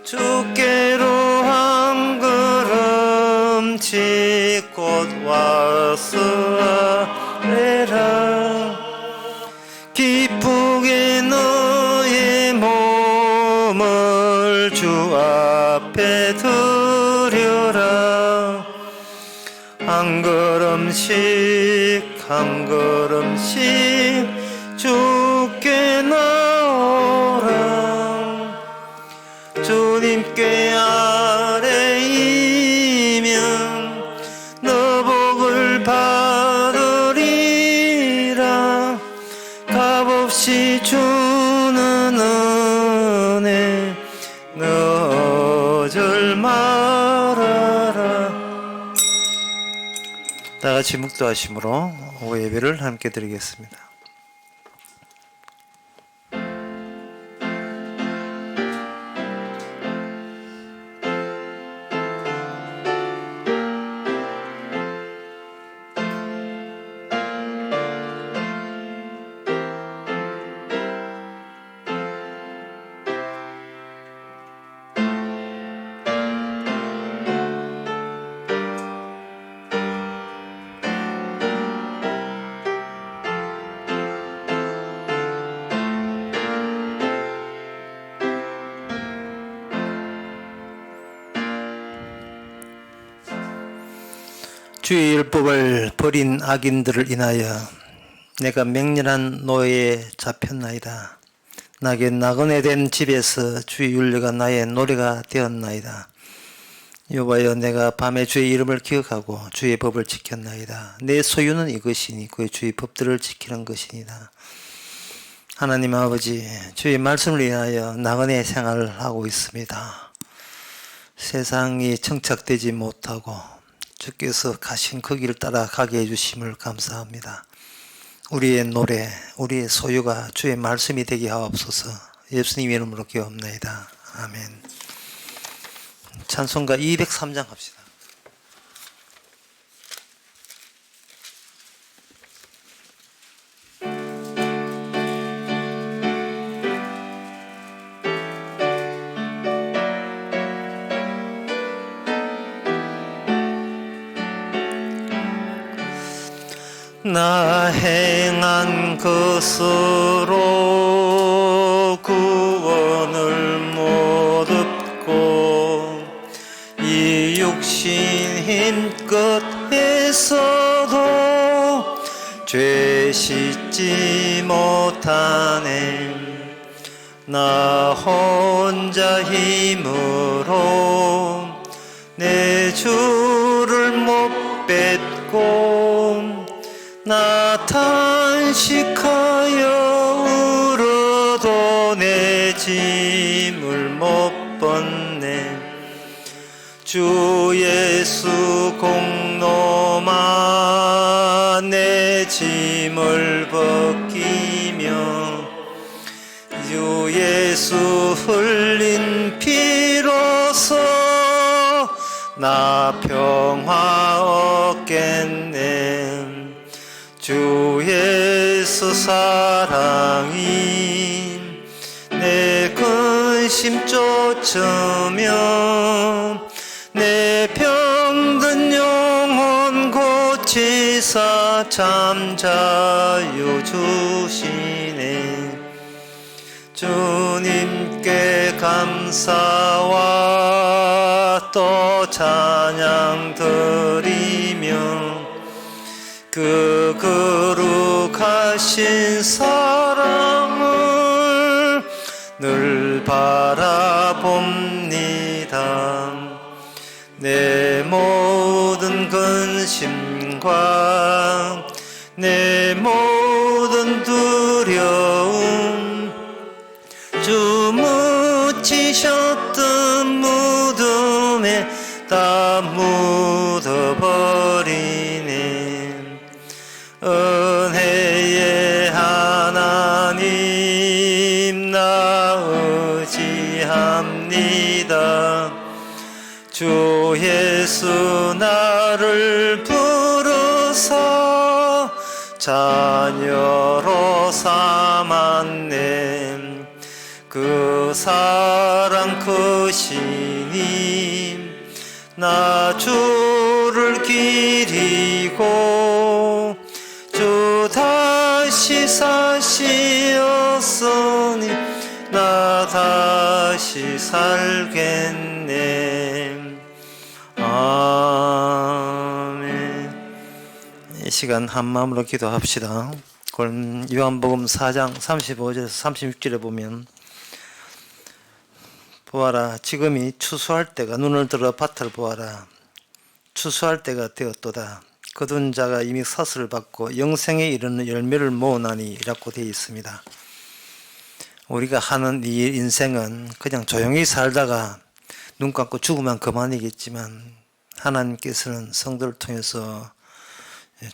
주께로 한 걸음씩 곧 왔으리라. 기쁘게 너의 몸을 주 앞에 드려라. 한 걸음씩 한 걸음씩 주께 나오라. 주님께 아뢰이면 너 복을 받으리라. 값없이 주는 은혜 너 어절 말아라. 다같이 묵도하심으로 오후 예배를 함께 드리겠습니다. 주의 율법을 버린 악인들을 인하여 내가 맹렬한 노예에 잡혔나이다. 나그네 된 집에서 주의 윤례가 나의 노래가 되었나이다. 여호와여, 내가 밤에 주의 이름을 기억하고 주의 법을 지켰나이다. 내 소유는 이것이니 그의 주의 법들을 지키는 것이니라. 하나님 아버지, 주의 말씀을 인하여 나그네 생활을 하고 있습니다. 세상이 정착되지 못하고 주께서 가신 그 길을 따라가게 해주심을 감사합니다. 우리의 노래, 우리의 소유가 주의 말씀이 되게 하옵소서. 예수님 이름으로 기도합나이다. 아멘. 찬송가 203장 합시다. 나 행한 것으로 구원을 못 얻고 이 육신 힘껏 해서도 죄 씻지 못하네. 나 혼자 힘으로 내 주를 못 뺏고 나 탄식하여 울어도 내 짐을 못 벗네. 주 예수 공로만 내 짐을 벗기며 주 예수 흘린 피로써 나 평화 얻겠네. 주 예수 사랑이 내 근심 쫓으며 내 병든 영혼 고치사 참 자유 주시네. 주님께 감사와 또 찬양 드리며 그 거룩하신 사랑을 늘 바라봅니다. 내 모든 근심과 내 모든 두려움 주 묻히셨던 무덤에 다 묻어버리네. 은혜의 하나님 나 의지합니다. 주 예수 나를 부르사 자녀로 삼았네. 그 사랑 크신 하시니 나 주를 기리고 주 다시 사시었으니 나 다시 살겠네. 아멘. 이 시간 한 마음으로 기도합시다. 요한복음 4장 35절에서 36절에 보면 보아라 지금이 추수할 때가 눈을 들어 밭을 보아라 추수할 때가 되었도다. 거둔 자가 이미 사슬을 받고 영생에 이르는 열매를 모으나니 라고 되어 있습니다. 우리가 하는 이 인생은 그냥 조용히 살다가 눈 감고 죽으면 그만이겠지만 하나님께서는 성도를 통해서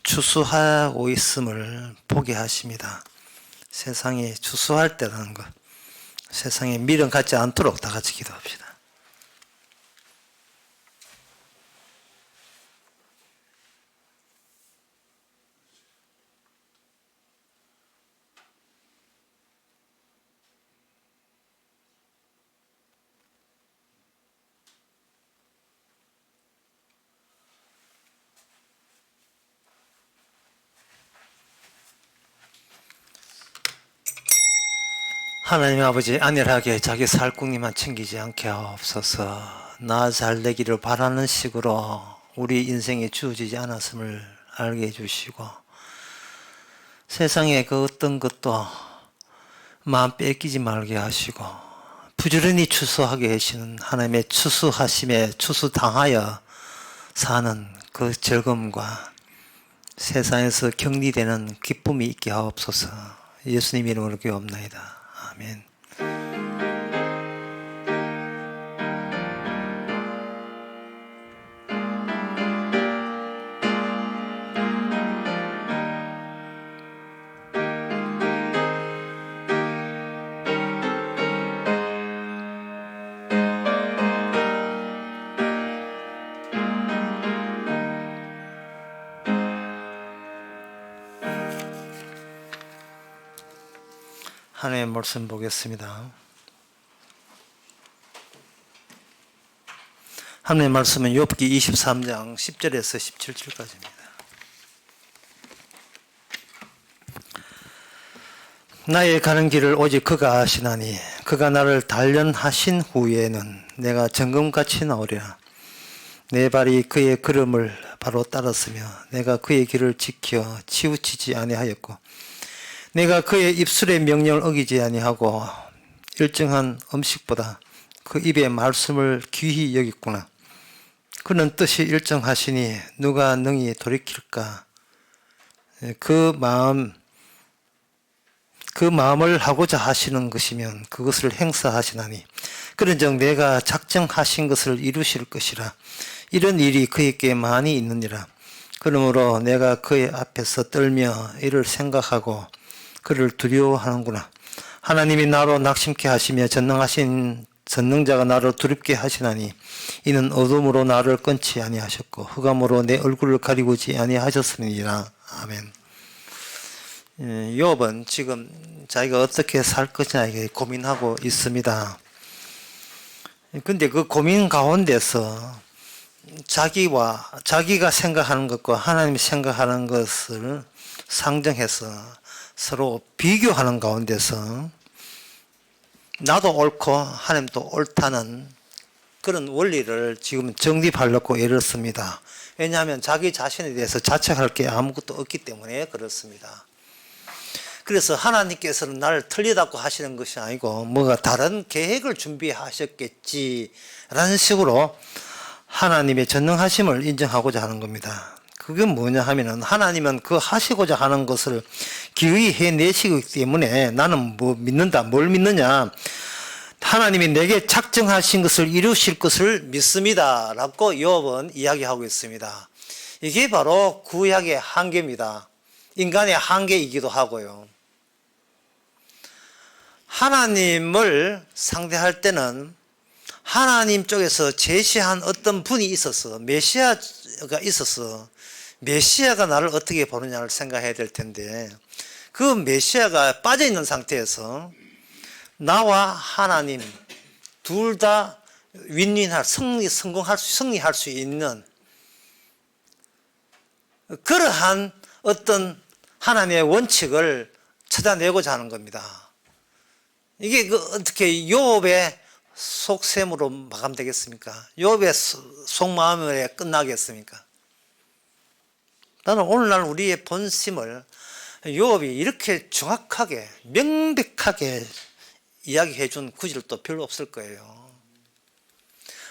추수하고 있음을 보게 하십니다. 세상에 추수할 때라는 것, 세상에 미련 갖지 않도록 다 같이 기도합시다. 하나님 아버지, 안일하게 자기 살궁리만 챙기지 않게 하옵소서. 나 잘되기를 바라는 식으로 우리 인생에 주어지지 않았음을 알게 해주시고, 세상에 그 어떤 것도 마음 뺏기지 말게 하시고, 부지런히 추수하게 하시는 하나님의 추수하심에 추수당하여 사는 그 즐거움과 세상에서 격리되는 기쁨이 있게 하옵소서. 예수님 이름으로 기도합나이다. 아멘. 하나님의 말씀 보겠습니다. 하나님의 말씀은 욥기 23장 10절에서 17절까지입니다. 나의 가는 길을 오직 그가 아시나니 그가 나를 단련하신 후에는 내가 정금같이 나오리라. 내 발이 그의 걸음을 바로 따랐으며 내가 그의 길을 지켜 치우치지 아니하였고 내가 그의 입술의 명령을 어기지 아니하고 일정한 음식보다 그 입의 말씀을 귀히 여겼구나. 그는 뜻이 일정하시니 누가 능히 돌이킬까. 그 마음을 하고자 하시는 것이면 그것을 행사하시나니 그런즉 내가 작정하신 것을 이루실 것이라. 이런 일이 그에게 많이 있느니라. 그러므로 내가 그의 앞에서 떨며 이를 생각하고 그를 두려워하는구나. 하나님이 나로 낙심케 하시며 전능하신 전능자가 나를 두렵게 하시나니 이는 어둠으로 나를 끊지 아니하셨고 흑암으로 내 얼굴을 가리우지 아니하셨으니라. 아멘. 욥은 지금 자기가 어떻게 살 것이냐 고민하고 있습니다. 근데 그 고민 가운데서 자기가 생각하는 것과 하나님이 생각하는 것을 상정해서 서로 비교하는 가운데서 나도 옳고 하나님도 옳다는 그런 원리를 지금 정립하려고 애를 씁니다. 왜냐하면 자기 자신에 대해서 자책할 게 아무것도 없기 때문에 그렇습니다. 그래서 하나님께서는 나를 틀리다고 하시는 것이 아니고 뭐가 다른 계획을 준비하셨겠지라는 식으로 하나님의 전능하심을 인정하고자 하는 겁니다. 그게 뭐냐 하면은 하나님은 그 하시고자 하는 것을 기꺼이 해내시기 때문에 나는 뭐 믿는다. 뭘 믿느냐? 하나님이 내게 작정하신 것을 이루실 것을 믿습니다. 라고 욥은 이야기하고 있습니다. 이게 바로 구약의 한계입니다. 인간의 한계이기도 하고요. 하나님을 상대할 때는 하나님 쪽에서 제시한 어떤 분이 있어서 메시아가 있어서 메시아가 나를 어떻게 보느냐를 생각해야 될 텐데 그 메시아가 빠져있는 상태에서 나와 하나님 둘 다 승리할 수 있는 그러한 어떤 하나님의 원칙을 찾아내고자 하는 겁니다. 이게 어떻게 욥의 속셈으로 마감되겠습니까? 욥의 속마음에 끝나겠습니까? 나는 오늘날 우리의 본심을 욥이 이렇게 정확하게 명백하게 이야기해 준 구절도 별로 없을 거예요.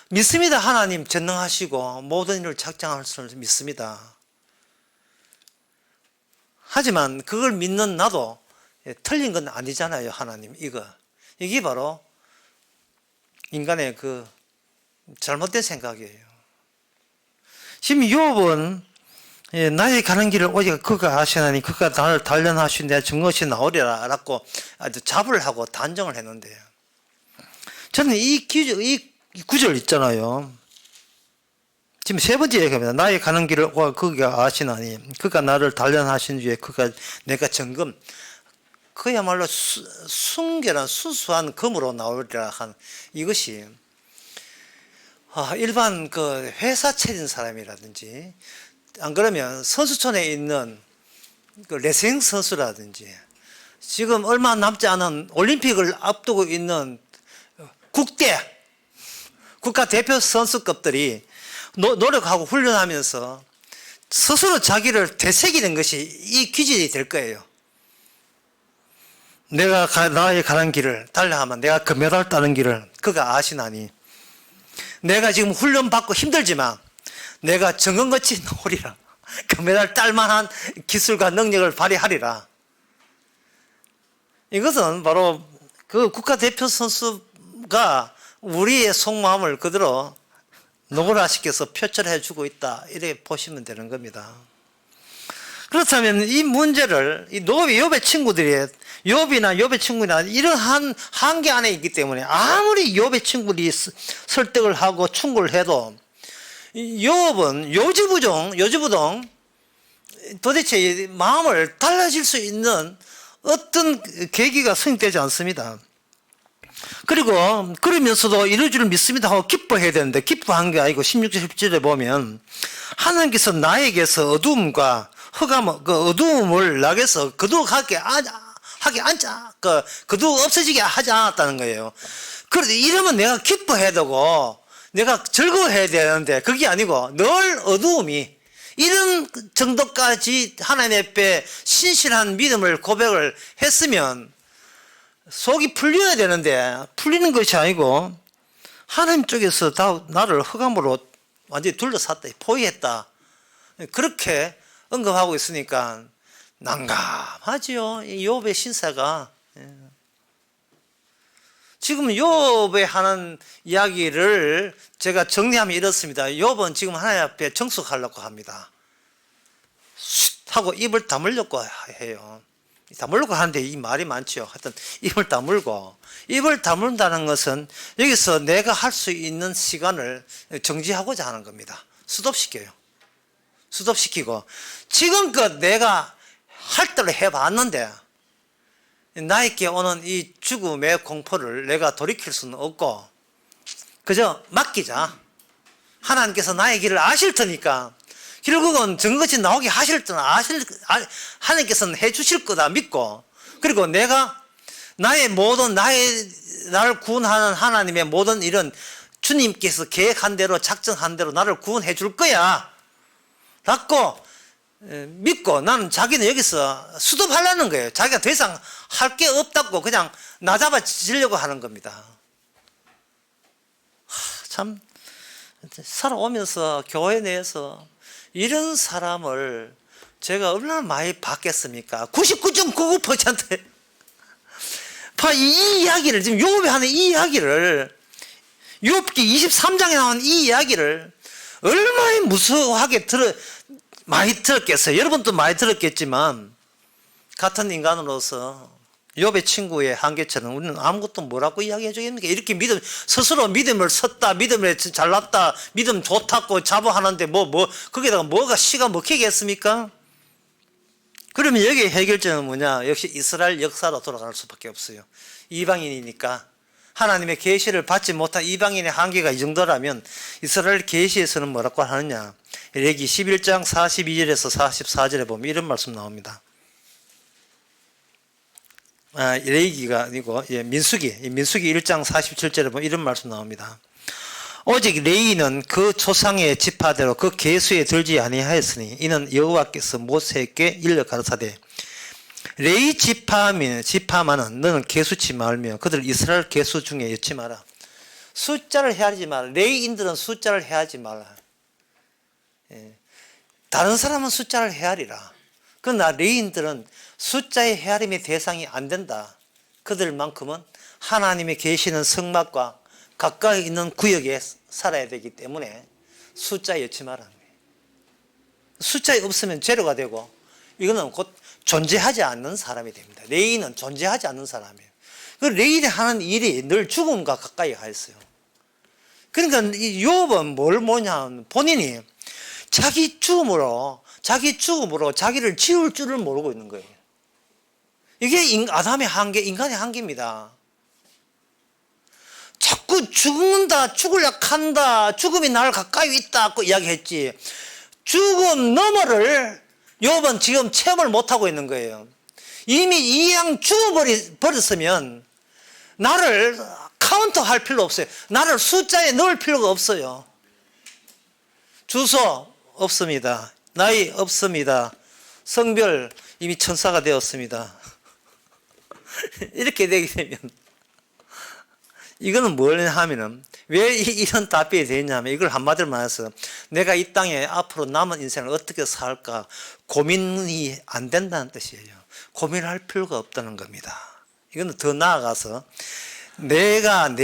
믿습니다. 하나님 전능하시고 모든 일을 작정할 수 믿습니다. 하지만 그걸 믿는 나도 틀린 건 아니잖아요. 하나님 이게 바로 인간의 그 잘못된 생각이에요. 지금 욥은 나의 가는 길을 오직 그가 아시나니 그가 나를 단련하신 내 증거시 나오리라 라고 아주 자부를 하고 단정을 했는데요. 저는 이 구절 있잖아요. 지금 세 번째 얘기입니다. 나의 가는 길을 그가 아시나니 그가 나를 단련하신 뒤에 그가 내가 점검 그야말로 순결한 수수한 금으로 나오리라 한 이것이 일반 그 회사 차린 사람이라든지 안 그러면 선수촌에 있는 그 레슬링 선수라든지 지금 얼마 남지 않은 올림픽을 앞두고 있는 국가대표 선수급들이 노력하고 훈련하면서 스스로 자기를 되새기는 것이 이 기준이 될 거예요. 내가 나의 가는 길을 달려하면 내가 금메달 따는 길을 그가 아시나니 내가 지금 훈련받고 힘들지만 내가 정금같이 나오리라. 금메달 딸 만한 기술과 능력을 발휘하리라. 이것은 바로 그 국가대표 선수가 우리의 속마음을 그대로 노골화시켜서 표출해 주고 있다. 이렇게 보시면 되는 겁니다. 그렇다면 이 문제를 욥의 친구들이 이러한 한계 안에 있기 때문에 아무리 욥의 친구들이 설득을 하고 충고를 해도 욥은 요지부동 도대체 마음을 달라질 수 있는 어떤 계기가 성립되지 않습니다. 그리고 그러면서도 이럴 줄 믿습니다 하고 기뻐해야 되는데 기뻐한 게 아니고 16절 17절에 보면 하나님께서 나에게서 어두움과 그 어두움을 나게서 거두하게 앉자 거두 없어지게 하지 않았다는 거예요. 그런데 이러면 내가 기뻐해야 되고 내가 즐거워해야 되는데 그게 아니고 늘 어두움이 이런 정도까지 하나님 앞에 신실한 믿음을 고백을 했으면 속이 풀려야 되는데 풀리는 것이 아니고 하나님 쪽에서 다 나를 흑암으로 완전히 둘러쌌다 포위했다 그렇게 언급하고 있으니까 난감하지요. 욥의 신사가. 지금 욥의 하는 이야기를 제가 정리하면 이렇습니다. 욥은 지금 하나님 앞에 정숙하려고 합니다. 쉿 하고 입을 다물려고 해요. 다물려고 하는데 이 말이 많죠. 하여튼 입을 다물고 입을 다문다는 것은 여기서 내가 할 수 있는 시간을 정지하고자 하는 겁니다. 수습시키고 지금껏 내가 할 대로 해봤는데 나에게 오는 이 죽음의 공포를 내가 돌이킬 수는 없고 그저 맡기자. 하나님께서 나의 길을 아실 테니까 결국은 정것이 나오게 하실 때는 하나님께서는 해주실 거다 믿고 그리고 내가 나를 구원하는 하나님의 모든 일은 주님께서 계획한 대로 작정한 대로 나를 구원해 줄 거야 라고 믿고 나는 자기는 여기서 수습하려는 거예요. 자기가 더 이상 할 게 없다고 그냥 나잡아지려고 하는 겁니다. 참 살아오면서 교회 내에서 이런 사람을 제가 얼마나 많이 봤겠습니까? 99.99% 이 이야기를 지금 욥이 하는 이 이야기를 욥기 23장에 나온 이 이야기를 얼마나 무서워하게 많이 들었겠어요. 여러분도 많이 들었겠지만 같은 인간으로서 욥의 친구의 한계처럼 우리는 아무것도 뭐라고 이야기해 주겠습니까? 이렇게 스스로 믿음을 섰다, 믿음에 잘났다, 믿음 좋다고 자부하는데 거기다가 뭐가 씨가 먹히겠습니까? 그러면 여기에 해결점은 뭐냐? 역시 이스라엘 역사로 돌아갈 수밖에 없어요. 이방인이니까 하나님의 계시를 받지 못한 이방인의 한계가 이 정도라면 이스라엘 계시에서는 뭐라고 하느냐. 레위기 11장 42절에서 44절에 보면 이런 말씀 나옵니다. 레위기가 아니고 민수기 1장 47절에 보면 이런 말씀 나옵니다. 오직 레위는 그 조상의 지파대로 그 계수에 들지 아니하였으니 이는 여호와께서 모세에게 일러 가라사대 레위 지파만은 너는 계수치 말며 그들 이스라엘 계수 중에 엮지 마라. 숫자를 헤아리지 마라. 레위인들은 숫자를 헤아리지 마라. 다른 사람은 숫자를 헤아리라. 그러나 레위인들은 숫자의 헤아림의 대상이 안 된다. 그들만큼은 하나님의 계시는 성막과 가까이 있는 구역에 살아야 되기 때문에 숫자에 엮지 마라. 숫자에 없으면 제로가 되고 이거는 곧 존재하지 않는 사람이 됩니다. 레위는 존재하지 않는 사람이에요. 그 레위가 하는 일이 늘 죽음과 가까이 가 있어요. 그러니까 이 욥은 뭘 뭐냐, 본인이 자기 죽음으로 자기를 지울 줄을 모르고 있는 거예요. 이게 아담의 한계, 인간의 한계입니다. 자꾸 죽는다, 죽으려 한다, 죽음이 나를 가까이 있다 고 이야기했지. 죽음 너머를 욥은 지금 체험을 못하고 있는 거예요. 이미 이왕 죽어버렸으면 나를 카운트할 필요 없어요. 나를 숫자에 넣을 필요가 없어요. 주소 없습니다. 나이 없습니다. 성별 이미 천사가 되었습니다. 이렇게 되게 되면 이거는 뭘 하면은 왜 이런 답변이 되냐면 이걸 한마디로 말해서 내가 이 땅에 앞으로 남은 인생을 어떻게 살까 고민이 안 된다는 뜻이에요. 고민할 필요가 없다는 겁니다. 이거는 더 나아가서 내가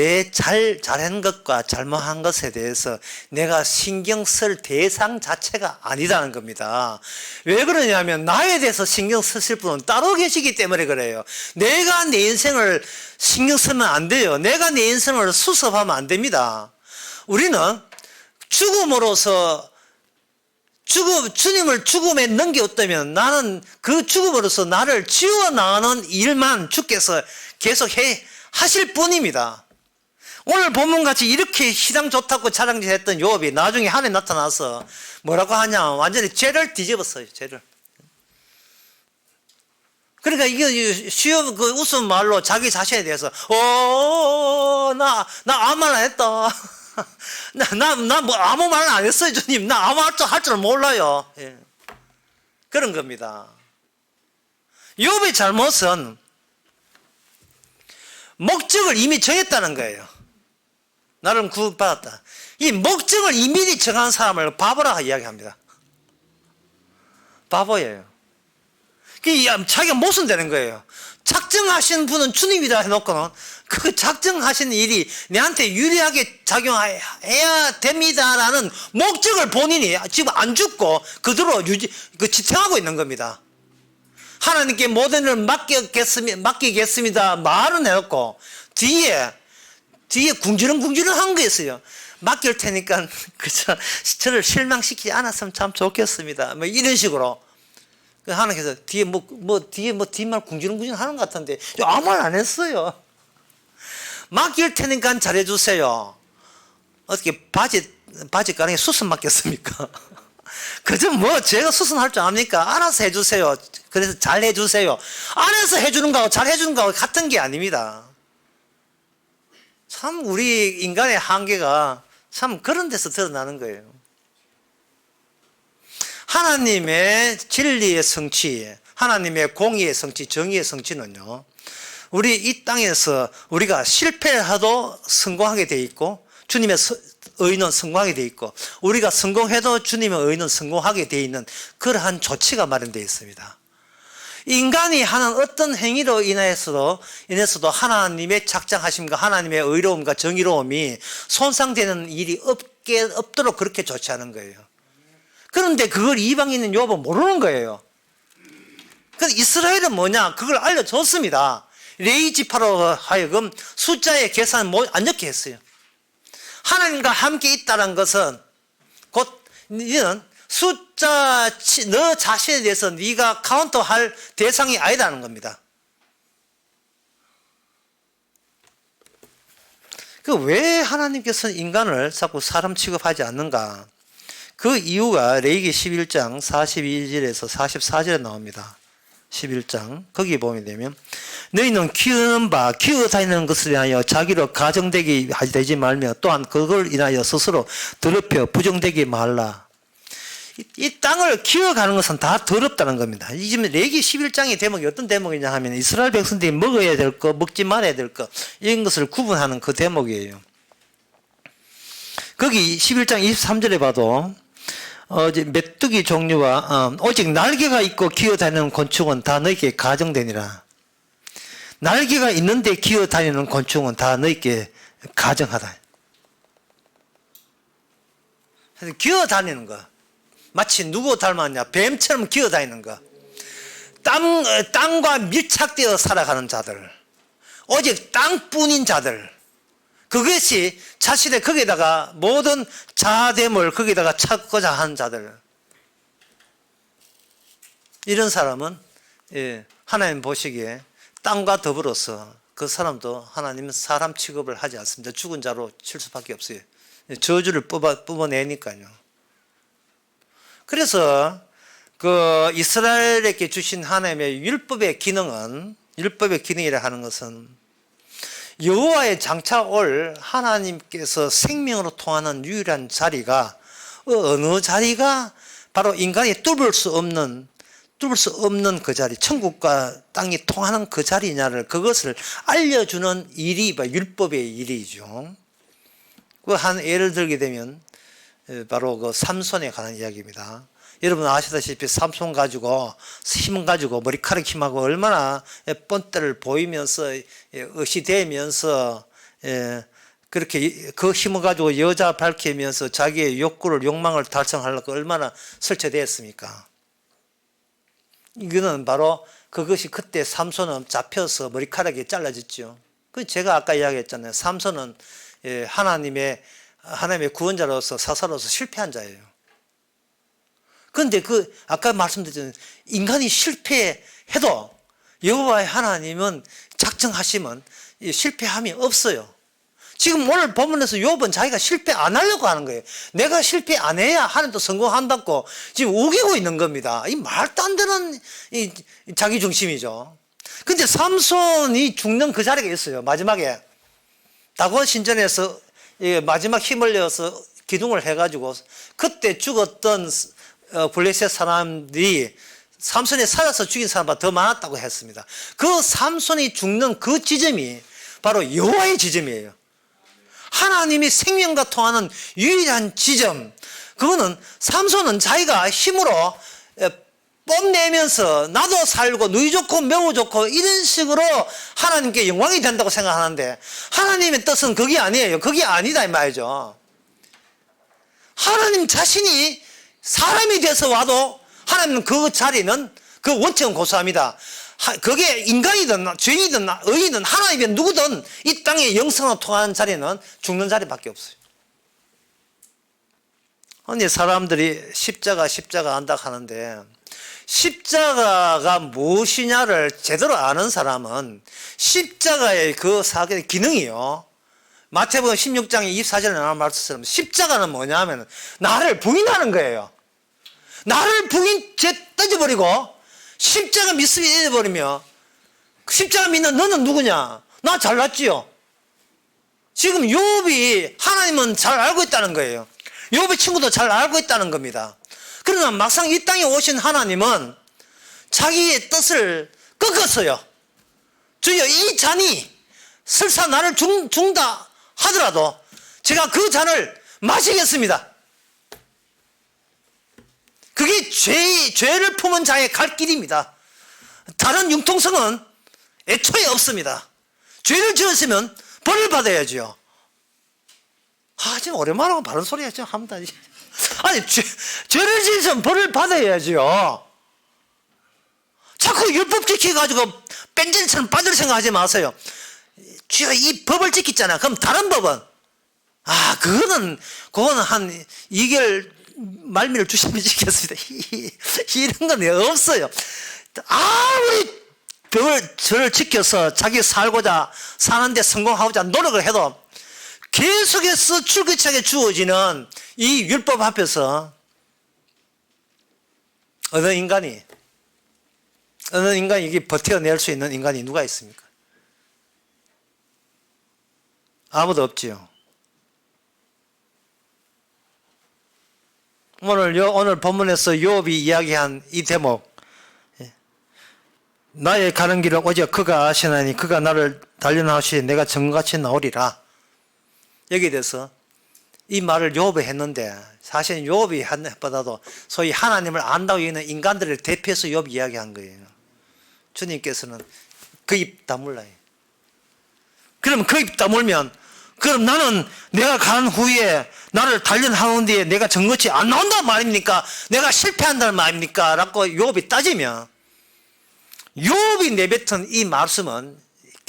잘한 것과 잘못한 것에 대해서 내가 신경 쓸 대상 자체가 아니라는 겁니다. 왜 그러냐면 나에 대해서 신경 쓰실 분은 따로 계시기 때문에 그래요. 내가 내 인생을 신경 쓰면 안 돼요. 내가 내 인생을 수습하면 안 됩니다. 우리는 죽음으로서 주님을 죽음에 넘겼다면 나는 그 죽음으로서 나를 지워나가는 일만 주께서 계속 하실 뿐입니다. 오늘 본문같이 이렇게 시장 좋다고 자랑질했던 욥이 나중에 하늘에 나타나서 뭐라고 하냐, 완전히 죄를 뒤집었어요. 죄를. 그러니까 이게 쉬운 그 웃음 말로 자기 자신에 대해서 나 아무 말 안 했다. 나 뭐 아무 말 안 했어요, 주님. 나 아무 할 줄 몰라요. 예. 그런 겁니다. 욥의 잘못은 목적을 이미 정했다는 거예요. 나는 구원받았다. 이 목적을 이미 정한 사람을 바보라고 이야기합니다. 바보예요. 자기가 모순되는 거예요. 작정하신 분은 주님이다 해놓고는 그 작정하신 일이 내한테 유리하게 작용해야 됩니다라는 목적을 본인이 지금 안 죽고 그대로 지탱하고 있는 겁니다. 하나님께 모든 일을 맡기겠습니다. 말은 해놓고 뒤에 궁지렁궁지렁 한 거였어요. 맡길 테니까 저를 실망시키지 않았으면 참 좋겠습니다. 뭐 이런 식으로 하나님께서 뒤에 뒷말 궁지렁궁지렁 하는 것 같은데 아무 말 안 했어요. 맡길 테니까 잘해주세요. 어떻게 바지가랑에 수순 맡겼습니까? 그저 제가 수순할 줄 압니까? 알아서 해주세요. 그래서 잘 해주세요. 알아서 해주는 거하고 잘 해주는 거하고 같은 게 아닙니다. 참 우리 인간의 한계가 참 그런 데서 드러나는 거예요. 하나님의 진리의 성취, 하나님의 공의의 성취, 정의의 성취는요, 우리 이 땅에서 우리가 실패해도 성공하게 돼 있고 주님의 의는 성공하게 돼 있고 우리가 성공해도 주님의 의는 성공하게 돼 있는 그러한 조치가 마련되어 있습니다. 인간이 하는 어떤 행위로 인해서도 하나님의 작정하심과 하나님의 의로움과 정의로움이 손상되는 일이 없도록 그렇게 조치하는 거예요. 그런데 그걸 이방인은 욥은 모르는 거예요. 그래서 이스라엘은 뭐냐? 그걸 알려줬습니다. 레위 지파로 하여금 숫자의 계산을 안 적게 했어요. 하나님과 함께 있다는 것은 곧 너는 너 자신에 대해서 네가 카운트할 대상이 아니라는 겁니다. 그 왜 하나님께서는 인간을 자꾸 사람 취급하지 않는가? 그 이유가 레위기 11장 42절에서 44절에 나옵니다. 11장 거기 보면 되면 너희는 키우는 바 키워 다니는 것을 인하여 자기로 가정되게 되지 말며 또한 그걸 인하여 스스로 더럽혀 부정되게 말라. 이 땅을 키워가는 것은 다 더럽다는 겁니다. 이 지금 레위기 11장의 대목이 어떤 대목이냐 하면 이스라엘 백성들이 먹어야 될 것, 먹지 말아야 될 것 이런 것을 구분하는 그 대목이에요. 거기 11장 23절에 봐도 메뚜기 종류와 오직 날개가 있고 기어다니는 곤충은 다 너희에게 가정되니라. 날개가 있는데 기어다니는 곤충은 다 너희에게 가정하다. 그래서 기어다니는 거 마치 누구 닮았냐? 뱀처럼 기어다니는 거. 땅과 밀착되어 살아가는 자들, 오직 땅뿐인 자들, 그것이 자신의 거기에다가 모든 자됨을 거기에다가 찾고자 하는 자들, 이런 사람은 하나님 보시기에 땅과 더불어서 그 사람도 하나님은 사람 취급을 하지 않습니다. 죽은 자로 칠 수밖에 없어요. 저주를 뽑아내니까요. 그래서 그 이스라엘에게 주신 하나님의 율법의 기능이라 하는 것은 여호와의 장차 올 하나님께서 생명으로 통하는 유일한 자리가 어느 자리가 바로 인간이 뚫을 수 없는 그 자리, 천국과 땅이 통하는 그 자리냐를 그것을 알려주는 일이 율법의 일이죠. 그 한 예를 들게 되면 바로 그 삼손에 관한 이야기입니다. 여러분 아시다시피 삼손 가지고 힘 가지고 머리카락 힘하고 얼마나 뻔때를 보이면서 의시되면서 그렇게 그 힘을 가지고 여자 밝히면서 자기의 욕망을 달성하려고 얼마나 설치되었습니까? 이거는 바로 그것이 그때 삼손은 잡혀서 머리카락이 잘라졌죠. 그 제가 아까 이야기했잖아요. 삼손은 하나님의 구원자로서 사사로서 실패한 자예요. 그런데 아까 말씀드렸잖아요. 인간이 실패해도 여호와의 하나님은 작정하시면 실패함이 없어요. 지금 오늘 본문에서 욥은 자기가 실패 안 하려고 하는 거예요. 내가 실패 안 해야 하나님도 성공한다고 지금 우기고 있는 겁니다. 이 말도 안 되는 자기 중심이죠. 근데 삼손이 죽는 그 자리가 있어요. 마지막에 다곤 신전에서 마지막 힘을 내어서 기둥을 해가지고 그때 죽었던 블레셋 사람들이 삼손이 살아서 죽인 사람보다 더 많았다고 했습니다. 그 삼손이 죽는 그 지점이 바로 여호와의 지점이에요. 하나님이 생명과 통하는 유일한 지점. 그거는 삼손은 자기가 힘으로 뽐내면서 나도 살고 누이 좋고 매우 좋고 이런 식으로 하나님께 영광이 된다고 생각하는데 하나님의 뜻은 그게 아니에요. 그게 아니다 이 말이죠. 하나님 자신이 사람이 돼서 와도 하나님은 그 자리는 그 원칙은 고수합니다. 그게 인간이든 죄인이든 의인이든 하나님이 누구든 이 땅에 영성으로 통하는 자리는 죽는 자리밖에 없어요. 근데 사람들이 십자가 안다 하는데 십자가가 무엇이냐를 제대로 아는 사람은 십자가의 그 사역의 기능이요. 마태복음 16장 24절에 나온 말씀처럼 십자가는 뭐냐 하면 나를 부인하는 거예요. 나를 떠져버리고 십자가 믿음이 잃어버리며 십자가 믿는 너는 누구냐? 나 잘났지요. 지금 욥이 하나님은 잘 알고 있다는 거예요. 욥의 친구도 잘 알고 있다는 겁니다. 그러나 막상 이 땅에 오신 하나님은 자기의 뜻을 꺾었어요. 주여 이 잔이 설사 나를 죽다 하더라도 제가 그 잔을 마시겠습니다. 그게 죄를 품은 자의 갈 길입니다. 다른 융통성은 애초에 없습니다. 죄를 지었으면 벌을 받아야죠. 지금 오랜만에 바른 소리 하죠. 합니다. 아니, 죄를 지으면 벌을 받아야죠. 자꾸 율법 지켜가지고 뺀질처럼 빠질 생각하지 마세요. 주여 이 법을 지켰잖아. 그럼 다른 법은? 그거는 한 2개월 말미를 주시면 지켰습니다. 이런 건 없어요. 아무리 저를 지켜서 자기 살고자 사는데 성공하고자 노력을 해도 계속해서 줄기차게 주어지는 이 율법 앞에서 어느 인간이 이게 버텨낼 수 있는 인간이 누가 있습니까? 아무도 없지요. 오늘 본문에서 욥이 이야기한 이 대목, 나의 가는 길은 오직 그가 아시나니 그가 나를 단련하시니 내가 정같이 나오리라. 여기에 대해서 이 말을 욥이 했는데 사실 욥이 한 것보다도 소위 하나님을 안다고 여기는 인간들을 대표해서 욥이 이야기한 거예요. 주님께서는 그 입 다물라. 그럼 그 입 다물면 그럼 나는 내가 간 후에 나를 단련하는 뒤에 내가 정같이 안 나온단 말입니까? 내가 실패한다는 말입니까? 라고 욥이 따지면 욥이 내뱉은 이 말씀은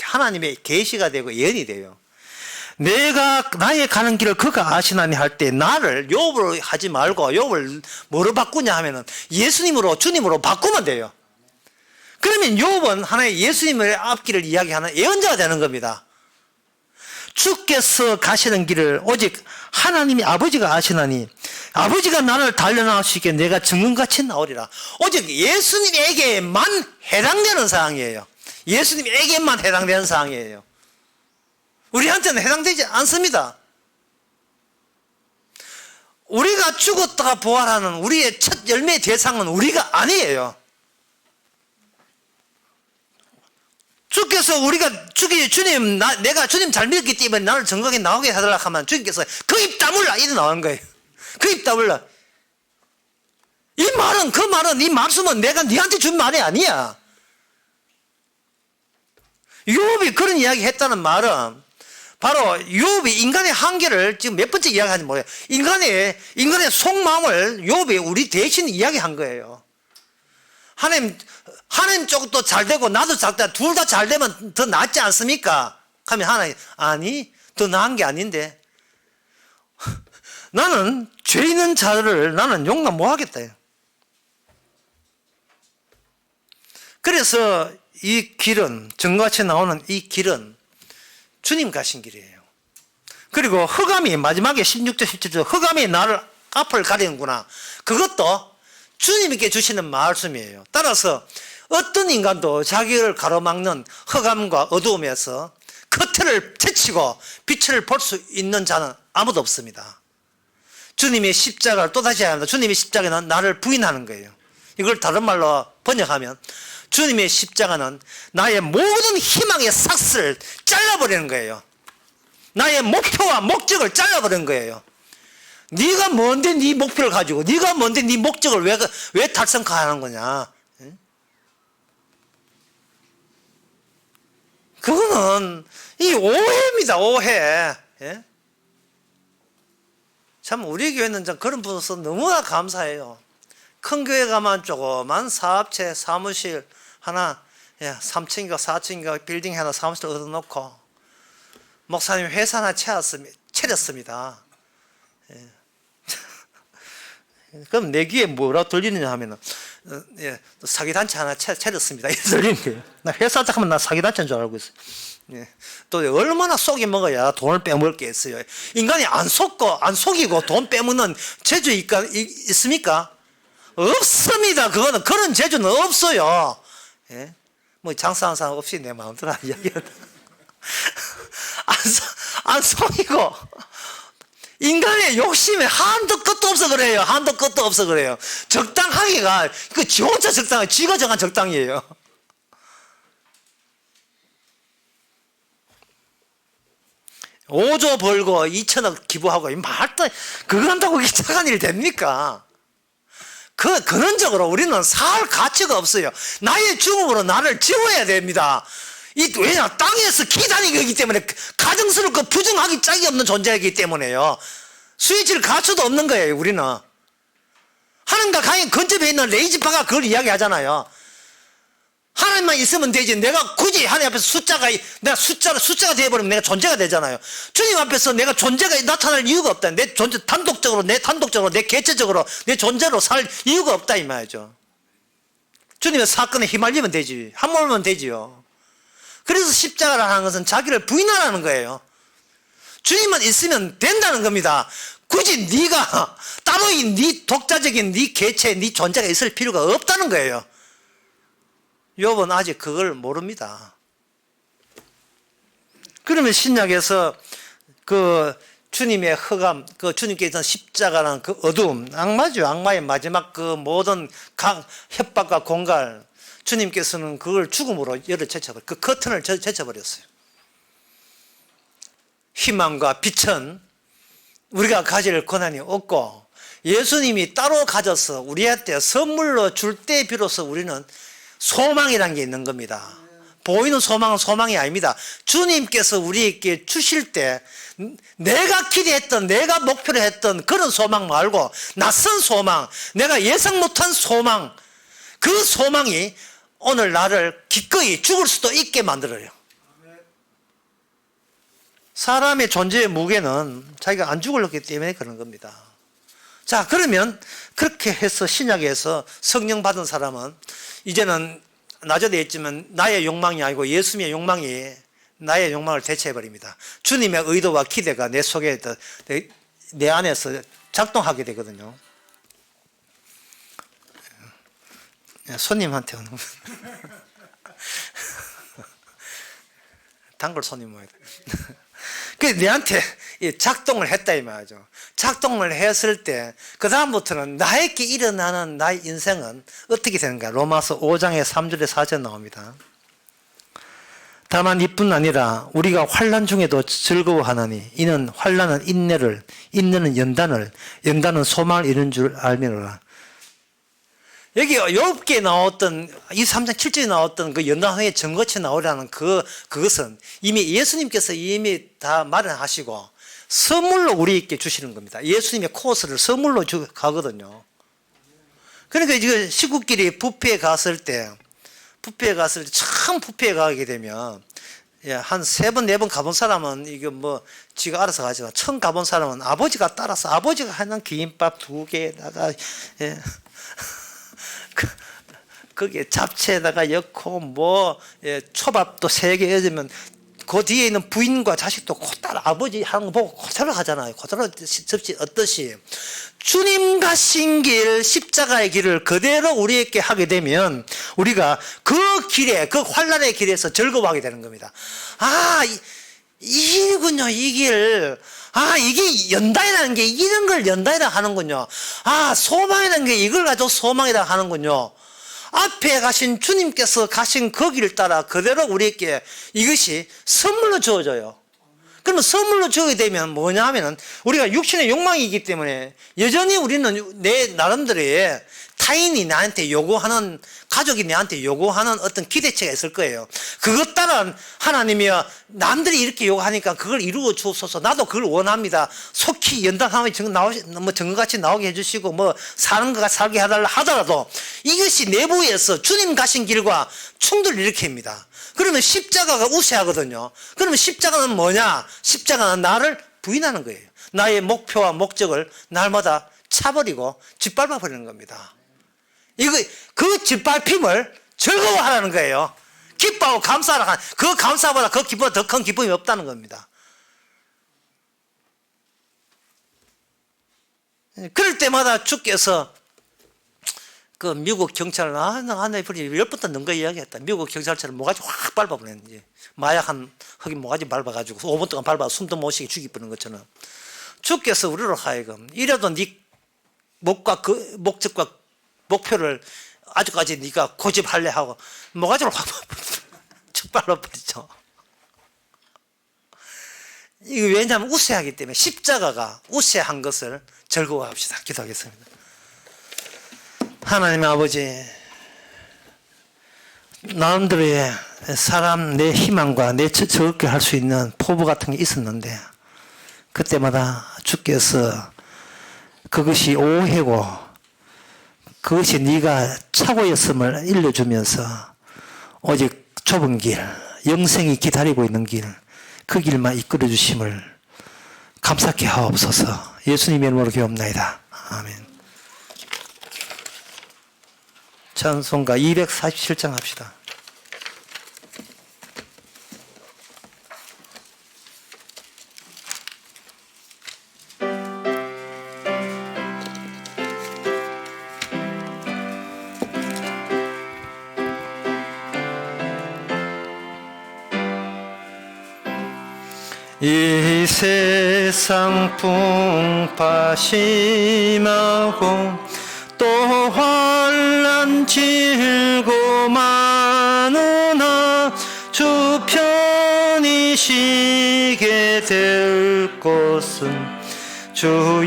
하나님의 계시가 되고 예언이 돼요. 내가 나의 가는 길을 그가 아시나니 할 때 나를 욥으로 하지 말고 욥을 뭐로 바꾸냐 하면은 예수님으로 주님으로 바꾸면 돼요. 그러면 욥은 하나의 예수님의 앞길을 이야기하는 예언자가 되는 겁니다. 주께서 가시는 길을 오직 하나님이 아버지가 아시나니 아버지가 나를 단련하시기에 내가 정금같이 나오리라. 오직 예수님에게만 해당되는 사항이에요. 예수님에게만 해당되는 사항이에요. 우리한테는 해당되지 않습니다. 우리가 죽었다가 부활하는 우리의 첫 열매의 대상은 우리가 아니에요. 주께서 우리가 주님 내가 주님 잘 믿었기 때문에 나를 정각에 나오게 하더라 하면 주님께서 그 입 다물라 이래 나오는 거예요. 그 입 다물라. 이 말씀은 내가 네한테 준 말이 아니야. 욥이 그런 이야기 했다는 말은 바로 욥이 인간의 한계를 지금 몇 번째 이야기하는지 모르겠어요. 인간의 속마음을 욥이 우리 대신 이야기한 거예요. 하나님 쪽도 잘 되고 나도 잘 되고 둘 다 잘 되면 더 낫지 않습니까? 하면 하나님 아니 더 나은 게 아닌데 나는 죄 있는 자를 나는 용납 못 하겠다. 그래서 이 길은 정같이 나오는 이 길은 주님 가신 길이에요. 그리고 흑암이 마지막에 16절 17절 흑암이 나를 앞을 가리는구나. 그것도 주님께 주시는 말씀이에요. 따라서 어떤 인간도 자기를 가로막는 흑암과 어두움에서 커튼을 제치고 빛을 볼 수 있는 자는 아무도 없습니다. 주님의 십자가를 또다시 합니다. 주님의 십자가는 나를 부인하는 거예요. 이걸 다른 말로 번역하면 주님의 십자가는 나의 모든 희망의 삭스를 잘라버리는 거예요. 나의 목표와 목적을 잘라버리는 거예요. 네가 뭔데 네 목표를 가지고 네가 뭔데 네 목적을 왜 달성하는 거냐. 그거는 이 오해입니다. 오해. 예? 참 우리 교회는 그런 분으로서 너무나 감사해요. 큰 교회 가면 조그만 사업체 사무실 하나 3층인가 4층인가 빌딩 하나 사무실 얻어놓고 목사님 회사 하나 차렸습니다. 예. 그럼 내 귀에 뭐라고 들리느냐 하면은 사기단체 하나 차렸습니다. 이렇게 들리는 거예요. 나 회사 딱 하면 나 사기단체인 줄 알고 있어요. 예. 또 얼마나 속이 먹어야 돈을 빼먹을 게 있어요. 인간이 안 속이고 돈 빼먹는 재주 있습니까? 없습니다. 그런 재주는 없어요. 예? 뭐 장사하는 사람 없이 내 마음대로 이야기한다. 안 속이고 인간의 욕심에 한도 끝도 없어 그래요. 한도 끝도 없어 그래요. 적당하기가 지 혼자 적당해. 지가 정한 적당이에요. (5조) 벌고 2천억 기부하고 말도 그거 한다고 그게 착한 일이 됩니까? 근원적으로 우리는 살 가치가 없어요. 나의 죽음으로 나를 지워야 됩니다. 왜냐 땅에서 기다리기 하기 때문에 가증스럽고 부정하기 짝이 없는 존재이기 때문에요. 수혜질 가치도 없는 거예요. 우리는 하나님과 강에 근접해 있는 레이지파가 그걸 이야기하잖아요. 하나님만 있으면 되지. 내가 굳이 하나님 앞에서 내가 숫자가 되어버리면 내가 존재가 되잖아요. 주님 앞에서 내가 존재가 나타날 이유가 없다. 내 존재 단독적으로 내 개체적으로 내 존재로 살 이유가 없다 이 말이죠. 주님의 사건에 휘말리면 되지. 함몰면 되지요. 그래서 십자가를 하는 것은 자기를 부인하라는 거예요. 주님만 있으면 된다는 겁니다. 굳이 네가 따로인 네 독자적인 네 개체, 네 존재가 있을 필요가 없다는 거예요. 욥은 아직 그걸 모릅니다. 그러면 신약에서 그 주님의 흑암, 그 주님께서 십자가라는 그 어두움, 악마죠. 악마의 마지막 그 모든 협박과 공갈, 주님께서는 그걸 죽음으로 열을 제쳐버렸어요. 그 커튼을 제쳐버렸어요. 희망과 빛은 우리가 가질 권한이 없고, 예수님이 따로 가져서 우리한테 선물로 줄 때 비로소 우리는 소망이라는 게 있는 겁니다. 보이는 소망은 소망이 아닙니다. 주님께서 우리에게 주실 때 내가 기대했던, 내가 목표로 했던 그런 소망 말고 낯선 소망, 내가 예상 못한 소망, 그 소망이 오늘 나를 기꺼이 죽을 수도 있게 만들어요. 사람의 존재의 무게는 자기가 안 죽으려기 때문에 그런 겁니다. 자, 그러면 그렇게 해서 신약에서 성령 받은 사람은 이제는 낮아져 있지만 나의 욕망이 아니고 예수님의 욕망이 나의 욕망을 대체해버립니다. 주님의 의도와 기대가 내 속에, 내 안에서 작동하게 되거든요. 손님한테 오는 단골 손님 모여야 돼. 그 내한테 작동을 했다 이 말이죠. 작동을 했을 때 그 다음부터는 나에게 일어나는 나의 인생은 어떻게 되는가? 로마서 5장의 3절에 4절 나옵니다. 다만 이뿐 아니라 우리가 환난 중에도 즐거워하나니 이는 환난은 인내를, 인내는 연단을, 연단은 소망을 이루는 줄 알미노라. 여기 욥기에 나왔던 23장 7절에 나왔던 그 연단 후에 정거치 나오라는 그것은 이미 예수님께서 이미 다 마련하시고 선물로 우리에게 주시는 겁니다. 예수님의 코스를 선물로 가거든요. 그러니까 지금 식구끼리 뷔페에 갔을 때 참 뷔페에 가게 되면 한 3번, 4번 가본 사람은 이게 뭐 지가 알아서 가지만 처음 가본 사람은 아버지가 따라서 아버지가 하는 비빔밥 2개에다가 거기에 잡채에다가 넣고 뭐 초밥도 3개 해주면 그 뒤에 있는 부인과 자식도 따라 아버지 하는 거 보고 그대로 하잖아요. 그대로 접시 얻듯이 주님 가신 길, 십자가의 길을 그대로 우리에게 하게 되면 우리가 그 길에, 그 환난의 길에서 즐거워하게 되는 겁니다. 아, 이군요, 이 길. 아, 이게 연단이라는 게 이런 걸 연단이라 하는군요. 아, 소망이라는 게 이걸 가지고 소망이라 하는군요. 앞에 가신 주님께서 가신 그 길을 따라 그대로 우리에게 이것이 선물로 주어져요. 그러면 선물로 주게 되면 뭐냐 하면은 우리가 육신의 욕망이기 때문에 여전히 우리는 내 나름대로의 타인이 나한테 요구하는, 가족이 나한테 요구하는 어떤 기대치가 있을 거예요. 그것 따라 하나님이 남들이 이렇게 요구하니까 그걸 이루어 주옵소서, 나도 그걸 원합니다. 속히 연단하면 정거같이 나오게 해주시고 뭐 사는 거가 살게 해달라 하더라도 이것이 내부에서 주님 가신 길과 충돌을 일으킵니다. 그러면 십자가가 우세하거든요. 그러면 십자가는 뭐냐? 십자가는 나를 부인하는 거예요. 나의 목표와 목적을 날마다 차버리고 짓밟아 버리는 겁니다. 그 짓밟힘을 즐거워하라는 거예요. 기뻐하고 감사하라. 그 감사보다 그 기쁨보다 더 큰 기쁨이 없다는 겁니다. 그럴 때마다 주께서 그 미국 경찰을 나한테 10부터 넘거 이야기했다. 미국 경찰처럼 모가지 확 밟아버렸는지 마약 한 흑인 모가지 밟아가지고 5분 동안 밟아 숨도 못 쉬게 죽이버리는 것처럼 주께서 우리로 하여금 이래도 네 목과 그 목적과 목표를 아직까지 네가 고집할래 하고 모가지를 확 쭉 밟아버리죠. 이거 왜냐하면 우세하기 때문에 십자가가 우세한 것을 즐거워합시다. 기도하겠습니다. 하나님 아버지, 나름대로의 사람 내 희망과 내 저렇게 할 수 있는 포부 같은 게 있었는데 그때마다 주께서 그것이 오해고 그것이 네가 착오였음을 일러주면서 오직 좁은 길, 영생이 기다리고 있는 길, 그 길만 이끌어 주심을 감사케 하옵소서. 예수님의 이름으로 기도합나이다. 아멘. 찬송가 247장 합시다. 이 세상 풍파 심하고 또 환난 질고 많으나 주 편히 쉬게 될 곳은 주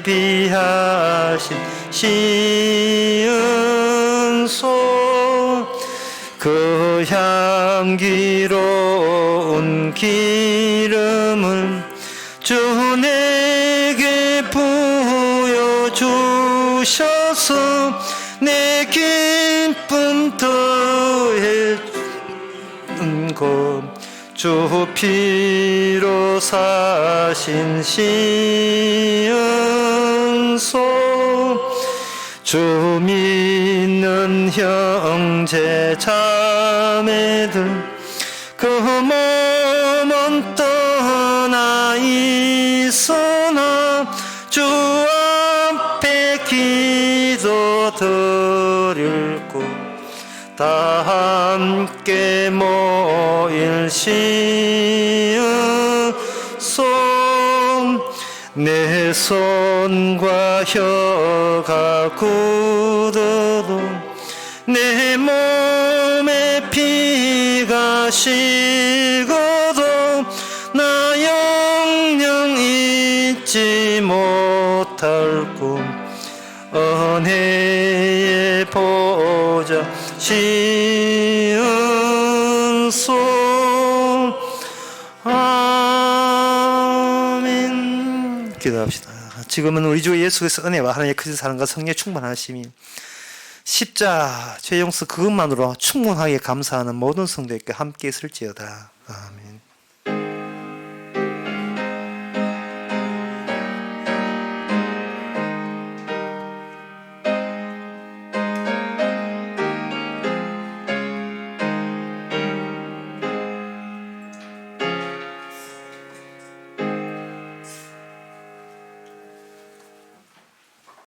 예비하신 시은소 그 향기로운 기름을 주 내게 부여주셔서 내 기쁨 더해 준 것 주 피로 사신 시은소 주 믿는 형제 자매들 그 몸은 떠나 있으나 주 앞에 기도 드릴 곳 다 함께 모일 시은소 내 손과 혀가 굳어도 내 몸에 피가 식어도 나 영영 잊지 못할 꿈 은혜의 보좌 시은소 아멘. 기도합시다. 지금은 우리 주 예수 그리스도의 은혜와 하나님의 크신 사랑과 성령의 충만하심이 십자 죄 용서 그것만으로 충분하게 감사하는 모든 성도에게 함께 있을지어다. 아멘.